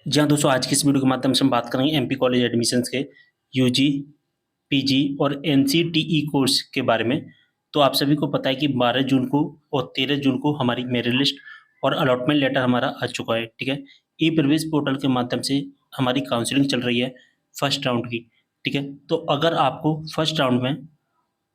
जी हाँ दोस्तों, आज की इस वीडियो के माध्यम से हम बात करेंगे एमपी कॉलेज एडमिशन्स के यूजी, पीजी और एनसीटीई कोर्स के बारे में। तो आप सभी को पता है कि 12 जून को और 13 जून को हमारी मेरिट लिस्ट और अलॉटमेंट लेटर हमारा आ चुका है, ठीक है। ई प्रवेश पोर्टल के माध्यम से हमारी काउंसलिंग चल रही है फर्स्ट राउंड की, ठीक है। तो अगर आपको फर्स्ट राउंड में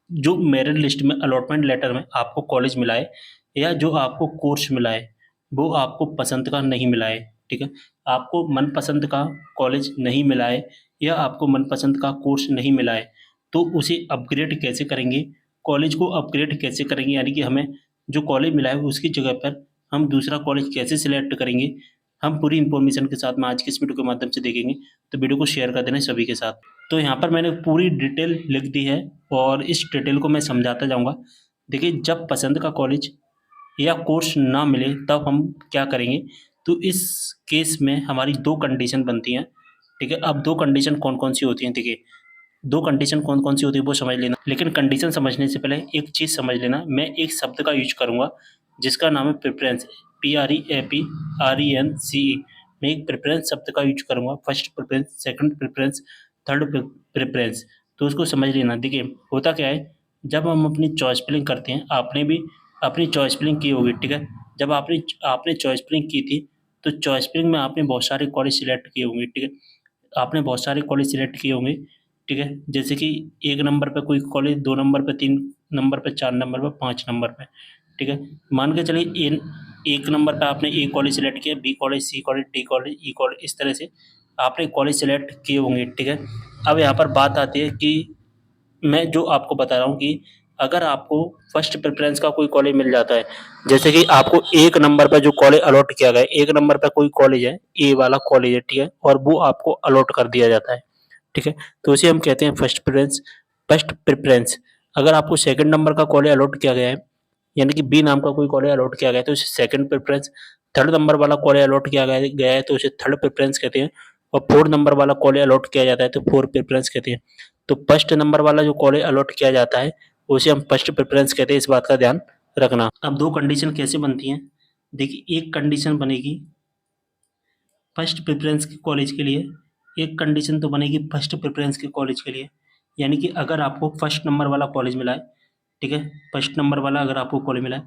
जो मेरिट लिस्ट में अलॉटमेंट लेटर में आपको कॉलेज मिला है या जो आपको कोर्स मिला है वो आपको पसंद का नहीं मिला है, ठीक है। आपको मनपसंद का कॉलेज नहीं मिला है या आपको मनपसंद का कोर्स नहीं मिला है, तो उसे अपग्रेड कैसे करेंगे, कॉलेज को अपग्रेड कैसे करेंगे, यानी कि हमें जो कॉलेज मिला है उसकी जगह पर हम दूसरा कॉलेज कैसे सिलेक्ट करेंगे, हम पूरी इन्फॉर्मेशन के साथ में आज की इस वीडियो के माध्यम से देखेंगे। तो वीडियो को शेयर कर देना सभी के साथ। तो यहाँ पर मैंने पूरी डिटेल लिख दी है और इस डिटेल को मैं समझाता जाऊँगा। देखिए, जब पसंद का कॉलेज या कोर्स ना मिले तब हम क्या करेंगे, तो इस केस में हमारी 2 कंडीशन बनती हैं, ठीक है। अब 2 कंडीशन कौन-कौन सी होती हैं, देखिए 2 कंडीशन कौन-कौन सी होती है वो समझ लेना। लेकिन कंडीशन समझने से पहले एक चीज़ समझ लेना, मैं एक शब्द का यूज़ करूँगा जिसका नाम है प्रेफ़रेंस, PREFERENCE। मैं एक प्रेफ़रेंस शब्द का यूज़ करूँगा, first preference, second preference, third preference. तो उसको समझ लेना। देखिए, होता क्या है, जब हम अपनी चॉइस फिलिंग करते हैं, आपने भी अपनी चॉइस फिलिंग की होगी, ठीक है। जब आपने आपने चॉइस फिलिंग की थी, तो चॉइस फिलिंग में आपने बहुत सारे कॉलेज सिलेक्ट किए होंगे, ठीक है। आपने बहुत सारे कॉलेज सिलेक्ट किए होंगे, ठीक है। जैसे कि 1 नंबर पे कोई कॉलेज, 2 नंबर पे, 3 नंबर पे, 4 नंबर पे, 5 नंबर पे, ठीक है। मान के चलिए 1 नंबर पे आपने ए कॉलेज सिलेक्ट किया, बी कॉलेज, सी कॉलेज, डी कॉलेज, ई कॉलेज, इस तरह से आपने कॉलेज सिलेक्ट किए होंगे, ठीक है। अब यहाँ पर बात आती है कि मैं जो आपको बता रहा हूँ कि अगर आपको फर्स्ट प्रेफ़रेंस का कोई कॉलेज मिल जाता है, जैसे कि आपको 1 नंबर पे जो कॉलेज अलॉट किया गया है, 1 नंबर पे कोई कॉलेज है, ए वाला कॉलेज है, ठीक है, और वो आपको अलॉट कर दिया जाता है, ठीक है। तो उसे हम कहते हैं फर्स्ट प्रेफ़रेंस। अगर आपको सेकंड नंबर का कॉलेज अलॉट किया गया है, यानी कि बी नाम का कोई कॉलेज अलॉट किया गया है, तो उसे सेकंड प्रेफ़रेंस। थर्ड नंबर वाला कॉलेज अलॉट किया गया है तो उसे थर्ड प्रेफ़रेंस कहते हैं। और फोर्थ नंबर वाला कॉलेज अलॉट किया जाता है तो फोर्थ प्रेफ़रेंस कहते हैं। तो फर्स्ट नंबर वाला जो कॉलेज अलॉट किया जाता है उसे हम फर्स्ट प्रेफ़रेंस कहते हैं, इस बात का ध्यान रखना। अब 2 कंडीशन कैसे बनती हैं? देखिए, एक कंडीशन बनेगी फर्स्ट प्रेफ़रेंस के कॉलेज के लिए, एक कंडीशन तो बनेगी फर्स्ट प्रेफ़रेंस के कॉलेज के लिए। यानी कि अगर आपको फर्स्ट नंबर वाला कॉलेज मिला है, ठीक है? फर्स्ट नंबर वाला अगर आपको कॉलेज मिला है,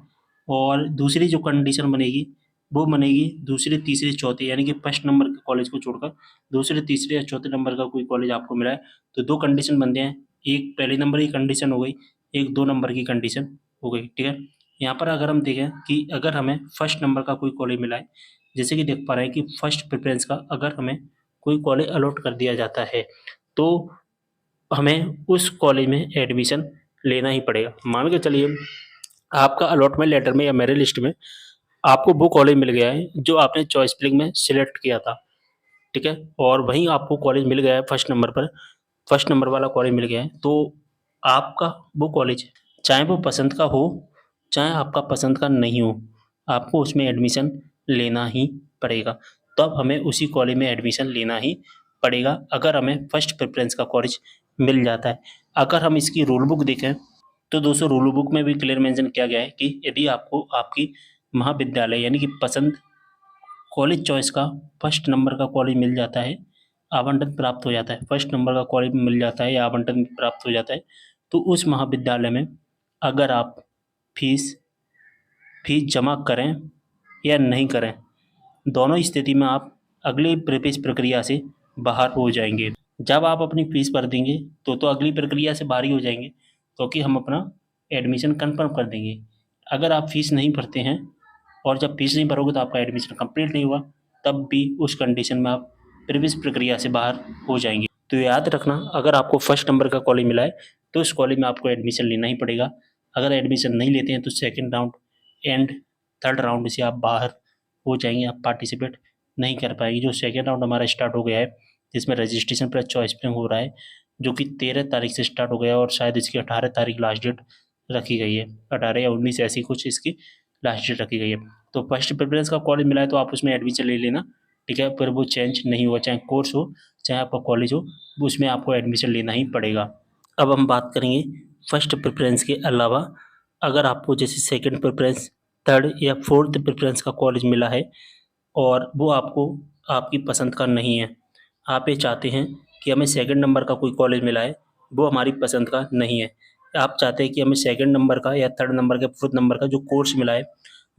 और दूसरी जो कंडीशन बनेगी, वो बनेगी दूसरे, तीसरे, चौथे, यानी कि फर्स्ट नंबर के कॉलेज को छोड़कर दूसरे, तीसरे या चौथे नंबर का कोई कॉलेज आपको मिला है, तो 2 कंडीशन बनते हैं। एक पहले नंबर की कंडीशन हो गई, एक 2 नंबर की कंडीशन हो गई, ठीक है? यहाँ पर अगर हम देखें कि अगर हमें फर्स्ट नंबर का कोई कॉलेज मिला है, जैसे कि देख पा रहे हैं कि फर्स्ट प्रेफ़रेंस का अगर हमें कोई कॉलेज अलॉट कर दिया जाता है, तो हमें उस कॉलेज में एडमिशन लेना ही पड़ेगा। मान के चलिए आपका अलॉटमेंट लेटर में या मेरिट लिस्ट में आपको वो कॉलेज मिल गया है जो आपने चॉइस फिलिंग में सिलेक्ट किया था, ठीक है? और वहीं आपको कॉलेज मिल गया है फर्स्ट नंबर पर, फर्स्ट नंबर वाला कॉलेज मिल गया है, तो आपका वो कॉलेज, चाहे वो पसंद का हो, चाहे आपका पसंद का नहीं हो, आपको उसमें एडमिशन लेना ही पड़ेगा। तब हमें उसी कॉलेज में एडमिशन लेना ही पड़ेगा अगर हमें फर्स्ट प्रेफ़रेंस का कॉलेज मिल जाता है। अगर हम इसकी रूल बुक देखें, तो दोस्तों रूल बुक में भी क्लियर मेंशन किया गया है कि यदि आपको आपकी महाविद्यालय यानी कि पसंद कॉलेज चॉइस का फर्स्ट नंबर का कॉलेज मिल जाता है, आवंटन प्राप्त हो जाता है, फर्स्ट नंबर का कॉलेज मिल जाता है या आवंटन प्राप्त हो जाता है, तो उस महाविद्यालय में अगर आप फीस फीस जमा करें या नहीं करें, दोनों स्थिति में आप अगली प्रवेश प्रक्रिया से बाहर हो जाएँगे। जब आप अपनी फीस भर देंगे तो अगली प्रक्रिया से बाहर ही हो जाएँगे, क्योंकि हम अपना एडमिशन कन्फर्म कर देंगे। अगर आप फीस नहीं भरते हैं और जब फीस नहीं भरोगे तो आपका एडमिशन कंप्लीट नहीं हुआ, तब भी उस कंडीशन में आप प्रवेश प्रक्रिया से बाहर हो जाएँगे। तो याद रखना, अगर आपको फर्स्ट नंबर का कॉलेज मिला है, तो उस कॉलेज में आपको एडमिशन लेना ही पड़ेगा। अगर एडमिशन नहीं लेते हैं तो second round and third round से आप बाहर हो जाएँगे, आप पार्टिसिपेट नहीं कर पाएँगे। जो सेकंड राउंड हमारा स्टार्ट हो गया है, जिसमें रजिस्ट्रेशन प्लस चॉइस फिलिंग हो रहा है, जो कि 13 तारीख से स्टार्ट हो गया है और शायद इसकी 18 तारीख लास्ट डेट रखी गई है। 18 या 19 ऐसी कुछ इसकी लास्ट डेट रखी गई है। तो फर्स्ट प्रेफ़रेंस का कॉलेज मिला है तो आप उसमें एडमिशन ले लेना, ठीक है? फिर वो चेंज नहीं हुआ, चाहे कोर्स हो, चाहे आपका कॉलेज हो, उसमें आपको एडमिशन लेना ही पड़ेगा। अब हम बात करेंगे फर्स्ट प्रेफ़रेंस के अलावा अगर आपको जैसे सेकंड प्रेफ़रेंस, थर्ड या फोर्थ प्रेफ़रेंस का कॉलेज मिला है और वो आपको आपकी पसंद का नहीं है। आप ये चाहते हैं कि हमें सेकंड नंबर का कोई कॉलेज मिला है, वो हमारी पसंद का नहीं है। आप चाहते हैं कि हमें सेकंड नंबर का या थर्ड नंबर का, फोर्थ नंबर का जो कोर्स मिला है,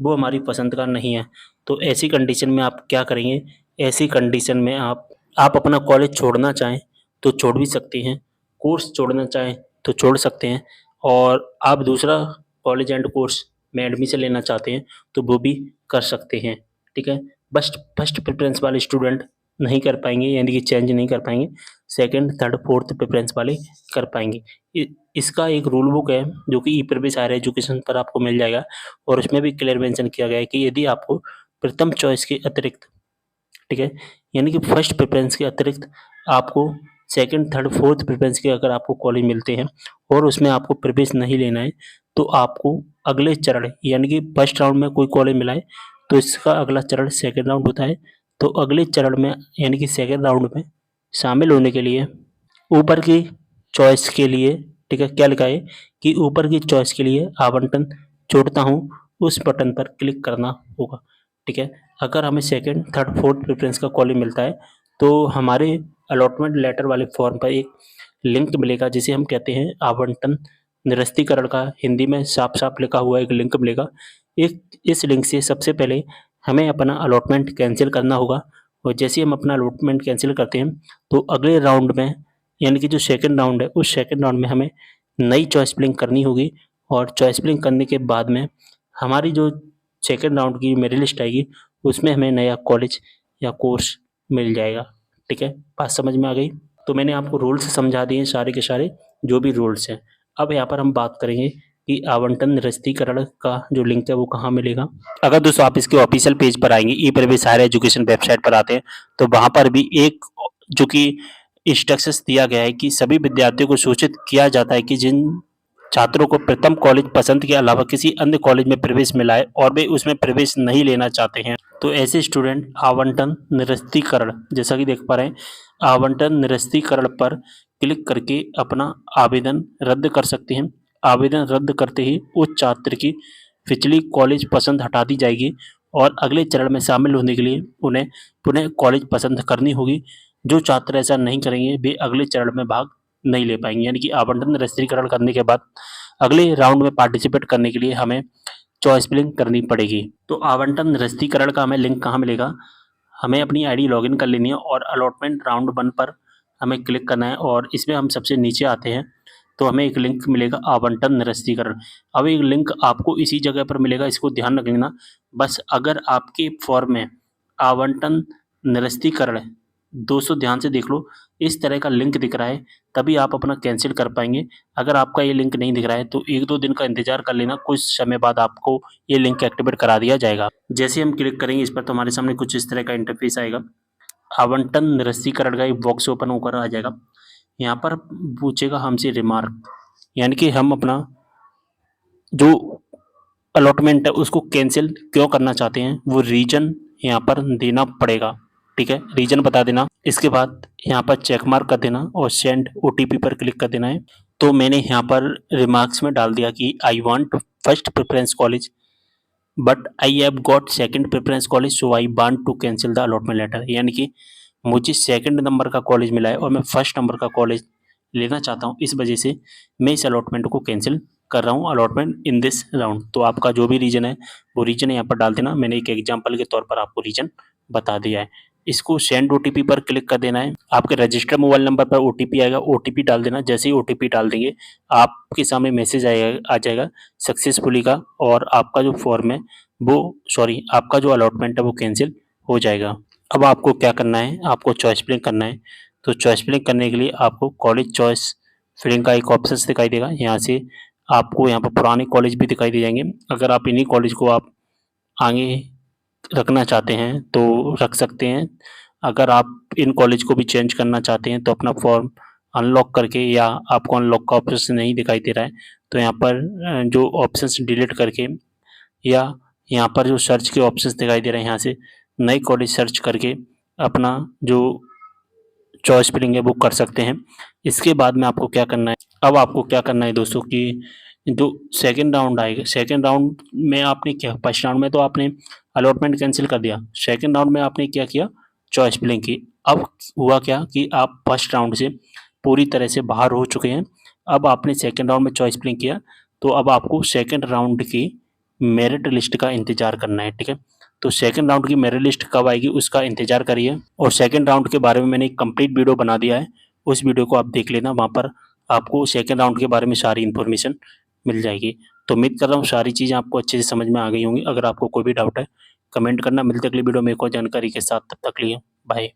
वो हमारी पसंद का नहीं है। तो ऐसी कंडीशन में आप क्या करेंगे? ऐसी कंडीशन में आप अपना कॉलेज छोड़ना चाहें तो छोड़ भी सकते हैं, कोर्स छोड़ना चाहें तो छोड़ सकते हैं, और आप दूसरा कॉलेज एंड कोर्स में एडमिशन लेना चाहते हैं तो वो भी कर सकते हैं। ठीक है? बस फर्स्ट प्रेफरेंस वाले स्टूडेंट नहीं कर पाएंगे, यानी कि चेंज नहीं कर पाएंगे, सेकंड थर्ड फोर्थ प्रेफरेंस वाले कर पाएंगे। इसका एक रूल बुक है जो कि ई प्रवेश हायर एजुकेशन पर आपको मिल जाएगा, और उसमें भी क्लियर मेंशन किया गया है कि यदि आपको प्रथम चॉइस के अतिरिक्त, ठीक है, यानी कि फर्स्ट प्रेफरेंस के अतिरिक्त आपको सेकंड थर्ड फोर्थ प्रेफरेंस के अगर आपको कॉलेज मिलते हैं और उसमें आपको प्रवेश नहीं लेना है, तो आपको अगले चरण, यानी कि फर्स्ट राउंड में कोई कॉलेज मिला है तो इसका अगला चरण सेकंड राउंड होता है। तो अगले चरण में, यानी कि सेकंड राउंड में शामिल होने के लिए ऊपर की चॉइस के लिए, ठीक है, क्या लिखा है कि ऊपर की चॉइस के लिए आवंटन जोड़ता हूँ, उस बटन पर क्लिक करना होगा। ठीक है? अगर हमें सेकंड थर्ड फोर्थ प्रेफरेंस का कॉलेज मिलता है तो हमारे अलॉटमेंट लेटर वाले फॉर्म पर एक लिंक मिलेगा जिसे हम कहते हैं आवंटन निरस्तीकरण का, हिंदी में साफ साफ लिखा हुआ एक लिंक मिलेगा। एक इस लिंक से सबसे पहले हमें अपना अलॉटमेंट कैंसिल करना होगा, और जैसे ही हम अपना अलॉटमेंट कैंसिल करते हैं तो अगले राउंड में, यानी कि जो सेकंड राउंड है, उस सेकंड राउंड में हमें नई चॉइस फिलिंग करनी होगी, और चॉइस फिलिंग करने के बाद में हमारी जो सेकंड राउंड की मेरिट लिस्ट आएगी उसमें हमें नया कॉलेज या कोर्स मिल जाएगा। ठीक है? बात समझ में आ गई? तो मैंने आपको रूल्स समझा दिए सारे के सारे, जो भी रूल्स हैं। अब यहाँ पर हम बात करेंगे कि आवंटन निरस्तीकरण का जो लिंक है वो कहाँ मिलेगा। अगर दोस्तों आप इसके ऑफिशियल पेज पर आएंगे, ई प्रवेश हायर एजुकेशन वेबसाइट पर आते हैं, तो वहाँ पर भी एक जो कि इंस्ट्रक्शंस दिया गया है कि सभी विद्यार्थियों को सूचित किया जाता है कि जिन छात्रों को प्रथम कॉलेज पसंद के अलावा किसी अन्य कॉलेज में प्रवेश मिला है और वे उसमें प्रवेश नहीं लेना चाहते हैं, तो ऐसे स्टूडेंट आवंटन निरस्तीकरण, जैसा कि देख पा रहे हैं, आवंटन निरस्तीकरण पर क्लिक करके अपना आवेदन रद्द कर सकते हैं। आवेदन रद्द करते ही उस छात्र की पिछली कॉलेज पसंद हटा दी जाएगी, और अगले चरण में शामिल होने के लिए उन्हें पुनः कॉलेज पसंद करनी होगी। जो छात्र ऐसा नहीं करेंगे वे अगले चरण में भाग नहीं ले पाएंगे, यानी कि आवंटन निरस्तीकरण करने के बाद अगले राउंड में पार्टिसिपेट करने के लिए हमें चॉइस फिलिंग करनी पड़ेगी। तो आवंटन निरस्तीकरण का हमें लिंक कहाँ मिलेगा? हमें अपनी आईडी लॉगिन कर लेनी है और अलॉटमेंट राउंड 1 पर हमें क्लिक करना है, और इसमें हम सबसे नीचे आते हैं तो हमें एक लिंक मिलेगा आवंटन निरस्तीकरण। अब एक लिंक आपको इसी जगह पर मिलेगा, इसको ध्यान रख लेना। बस अगर आपके फॉर्म में आवंटन निरस्तीकरण, दोस्तों ध्यान से देख लो, इस तरह का लिंक दिख रहा है तभी आप अपना कैंसिल कर पाएंगे। अगर आपका ये लिंक नहीं दिख रहा है तो 1-2 दिन का इंतजार कर लेना, कुछ समय बाद आपको ये लिंक एक्टिवेट करा दिया जाएगा। जैसे हम क्लिक करेंगे इस पर तो हमारे सामने कुछ इस तरह का इंटरफेस आएगा। आवंटन निरस्तीकरण का एक बॉक्स ओपन होकर आ जाएगा। यहाँ पर पूछेगा हमसे रिमार्क, यानी कि हम अपना जो अलॉटमेंट है उसको कैंसिल क्यों करना चाहते हैं, वो रीजन यहाँ पर देना पड़ेगा। ठीक है? रीजन बता देना। इसके बाद यहाँ पर चेक मार्क कर देना और सेंड ओटीपी पर क्लिक कर देना है। तो मैंने यहाँ पर रिमार्क्स में डाल दिया कि I want first preference college but I have got second preference college, so I want to cancel the allotment letter. यानी कि मुझे सेकंड नंबर का कॉलेज मिला है और मैं फर्स्ट नंबर का कॉलेज लेना चाहता हूँ, इस वजह से मैं इस अलॉटमेंट को कैंसिल कर रहा हूँ, अलॉटमेंट इन दिस राउंड। तो आपका जो भी रीजन है वो रीजन यहाँ पर डाल देना। मैंने एक एग्जाम्पल के तौर पर आपको रीजन बता दिया है। इसको सेंड ओटीपी पर क्लिक कर देना है। आपके रजिस्टर्ड मोबाइल नंबर पर ओटीपी आएगा, ओटीपी डाल देना। जैसे ही ओटीपी डाल देंगे आपके सामने मैसेज आ जाएगा सक्सेसफुली का, और आपका जो फॉर्म है वो, सॉरी, आपका जो अलॉटमेंट है वो कैंसिल हो जाएगा। अब आपको क्या करना है? आपको चॉइस फिलिंग करना है। तो चॉइस फिलिंग करने के लिए आपको कॉलेज चॉइस फिलिंग का एक ऑप्शन दिखाई देगा। यहाँ से आपको यहाँ पर पुराने कॉलेज भी दिखाई दे जाएंगे। अगर आप इन्हीं कॉलेज को आप आगे रखना चाहते हैं तो रख सकते हैं। अगर आप इन कॉलेज को भी चेंज करना चाहते हैं तो अपना फॉर्म अनलॉक करके, या आपको अनलॉक का ऑप्शन नहीं दिखाई दे रहा है तो यहाँ पर जो ऑप्शंस डिलीट करके, या यहाँ पर जो सर्च के ऑप्शंस दिखाई दे रहे हैं यहाँ से नई कॉलेज सर्च करके अपना जो चॉइस फिलिंग है वो कर सकते हैं। इसके बाद में आपको क्या करना है? अब आपको क्या करना है दोस्तों कि जो सेकंड राउंड आएगा, सेकंड राउंड में आपने क्या, फर्स्ट राउंड में तो आपने अलॉटमेंट कैंसिल कर दिया, सेकंड राउंड में आपने क्या किया? चॉइस फिलिंग की। अब हुआ क्या कि आप फर्स्ट राउंड से पूरी तरह से बाहर हो चुके हैं। अब आपने सेकंड राउंड में चॉइस फिलिंग किया, तो अब आपको सेकंड राउंड की मेरिट लिस्ट का इंतज़ार करना है, ठीक है? तो सेकंड राउंड की मेरिट लिस्ट कब आएगी उसका इंतज़ार करिए। और सेकंड राउंड के बारे में मैंने एक कंप्लीट वीडियो बना दिया है, उस वीडियो को आप देख लेना, वहाँ पर आपको सेकंड राउंड के बारे में सारी इन्फॉर्मेशन मिल जाएगी। तो उम्मीद कर रहा हूँ सारी चीज़ें आपको अच्छे से समझ में आ गई होंगी। अगर आपको कोई भी डाउट है कमेंट करना। मिलते अगली वीडियो में एक और जानकारी के साथ, तब तक के लिए बाय।